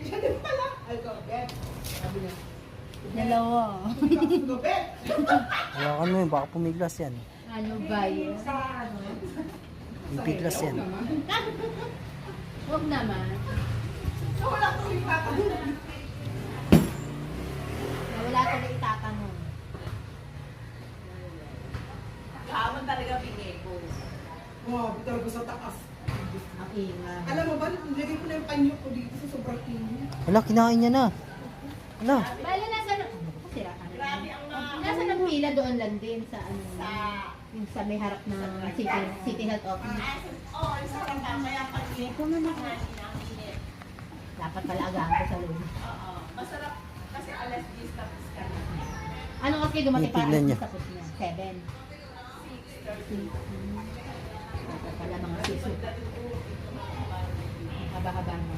siya din pala. Ay, go, bet. Sabi niya. Dalawa. Go, bet. Hawakan mo yun, baka pumiglas yan. Ano ba yun? Sa ano? Pipiglas yan. Huwag naman. So, wala ko yung tatanong. Wala ko na itatanong. Kaman talaga bigay ko. Wow, talaga sa taas. Ang ingay. Alam mo ba, nilagay ko na yung panyo ko dito sa sobrang inyo. Wala, kinain niya na. Wala. Bala, nasa na... Sira ka na. Grabe ang Nasa ng pila doon lang din sa ano. sa... Yung sa may harap ng City Health Office. Oo, isa lang ba? Kaya pag-init. Ito naman. Ang init. Dapat pala agahan ko sa loob. Oo. Masarap kasi alas 10 tapos ka na. Ano kasi dumating para Titignan niya. sa tapos niya? 7. 6. Dapat pala mga 6. Haba-haba na.